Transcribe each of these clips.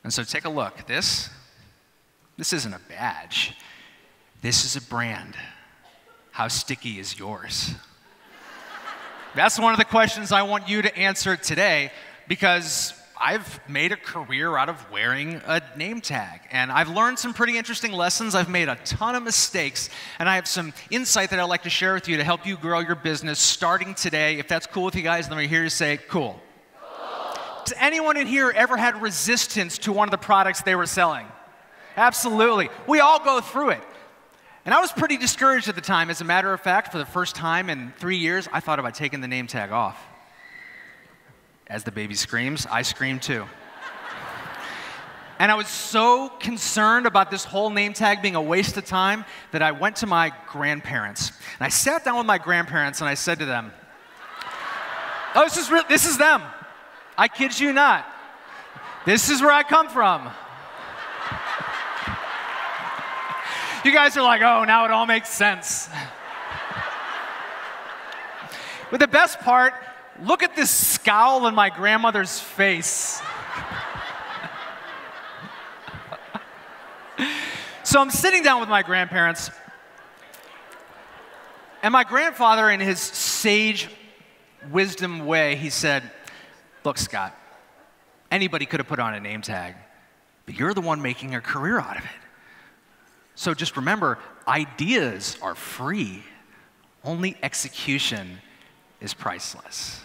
And so take a look. This isn't a badge. This is a brand. How sticky is yours? That's one of the questions I want you to answer today, because I've made a career out of wearing a name tag, and I've learned some pretty interesting lessons. I've made a ton of mistakes, and I have some insight that I'd like to share with you to help you grow your business starting today. If that's cool with you guys, let me hear you say, cool. Has anyone in here ever had resistance to one of the products they were selling? Absolutely. We all go through it. And I was pretty discouraged at the time. As a matter of fact, for the first time in 3 years, I thought about taking the name tag off. As the baby screams, I scream too. And I was so concerned about this whole name tag being a waste of time that I went to my grandparents. And I sat down with my grandparents and I said to them, oh, this is them. I kid you not. This is where I come from. You guys are like, oh, now it all makes sense. But the best part, look at this scowl on my grandmother's face. So I'm sitting down with my grandparents, and my grandfather, in his sage wisdom way, he said, look, Scott, anybody could have put on a name tag, but you're the one making a career out of it. So just remember, ideas are free. Only execution is priceless.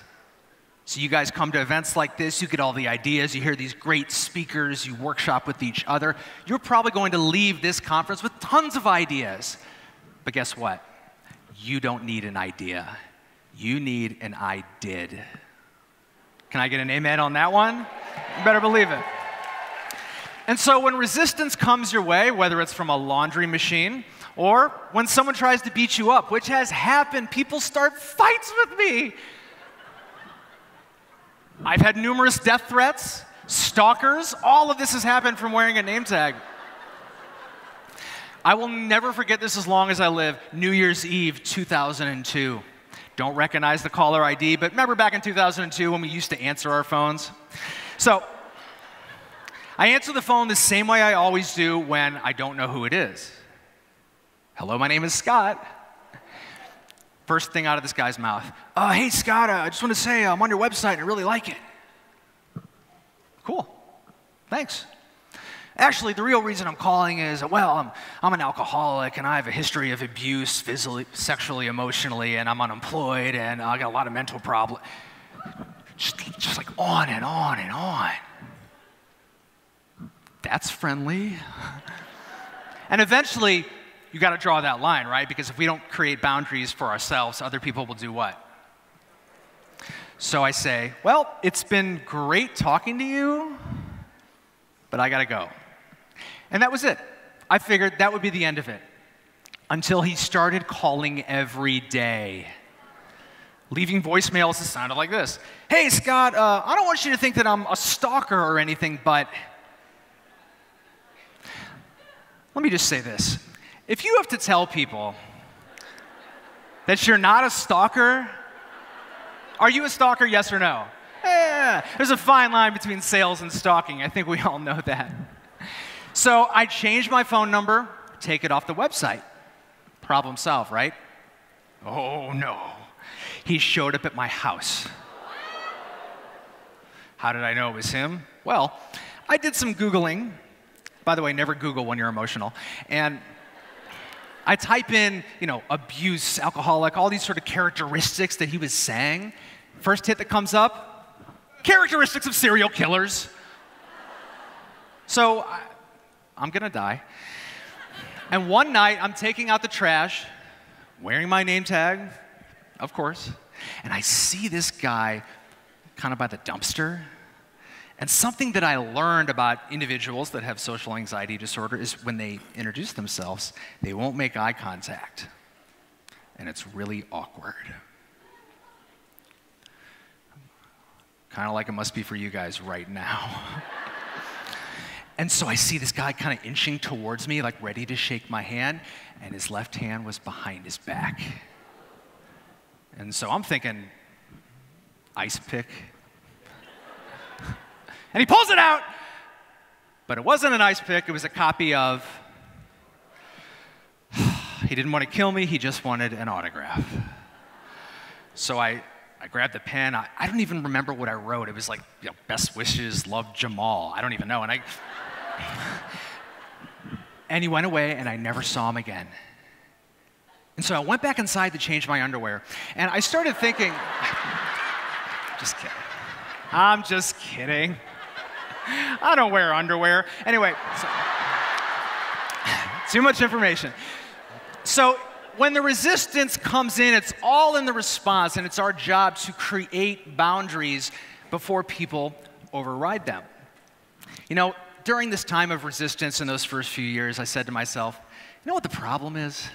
So you guys come to events like this, you get all the ideas, you hear these great speakers, you workshop with each other. You're probably going to leave this conference with tons of ideas. But guess what? You don't need an idea. You need an I did. Can I get an amen on that one? You better believe it. And so when resistance comes your way, whether it's from a laundry machine or when someone tries to beat you up, which has happened, people start fights with me. I've had numerous death threats, stalkers. All of this has happened from wearing a name tag. I will never forget this as long as I live. New Year's Eve, 2002. Don't recognize the caller ID, but remember back in 2002 when we used to answer our phones? So I answer the phone the same way I always do when I don't know who it is. Hello, my name is Scott. First thing out of this guy's mouth. Hey, Scott, I just want to say I'm on your website and I really like it. Cool. Thanks. Actually, the real reason I'm calling is, well, I'm an alcoholic and I have a history of abuse, physically, sexually, emotionally, and I'm unemployed and I got a lot of mental problems. Just like on and on and on. That's friendly. And eventually, you got to draw that line, right? Because if we don't create boundaries for ourselves, other people will do what? So I say, well, it's been great talking to you, but I got to go. And that was it. I figured that would be the end of it. Until he started calling every day. Leaving voicemails that sounded like this. Hey, Scott, I don't want you to think that I'm a stalker or anything, but let me just say this. If you have to tell people that you're not a stalker, are you a stalker, yes or no? Yeah, there's a fine line between sales and stalking. I think we all know that. So I changed my phone number, take it off the website. Problem solved, right? Oh, no. He showed up at my house. How did I know it was him? Well, I did some Googling. By the way, never Google when you're emotional. And I type in, abuse, alcoholic, all these sort of characteristics that he was saying. First hit that comes up, characteristics of serial killers. So I'm going to die. And one night, I'm taking out the trash, wearing my name tag, of course, and I see this guy kind of by the dumpster. And something that I learned about individuals that have social anxiety disorder is when they introduce themselves, they won't make eye contact. And it's really awkward. Kind of like it must be for you guys right now. And so I see this guy kind of inching towards me, like ready to shake my hand, and his left hand was behind his back. And so I'm thinking, ice pick. And he pulls it out, But it wasn't an ice pick. It was a copy of He Didn't Want to Kill Me, He Just Wanted an Autograph. So I grabbed the pen. I don't even remember what I wrote. It was like, best wishes, love Jamal. I don't even know. And he went away, and I never saw him again. And so I went back inside to change my underwear, and I started thinking, just kidding. I'm just kidding. I don't wear underwear. Anyway, too much information. So when the resistance comes in, it's all in the response, and it's our job to create boundaries before people override them. During this time of resistance in those first few years, I said to myself, you know what the problem is?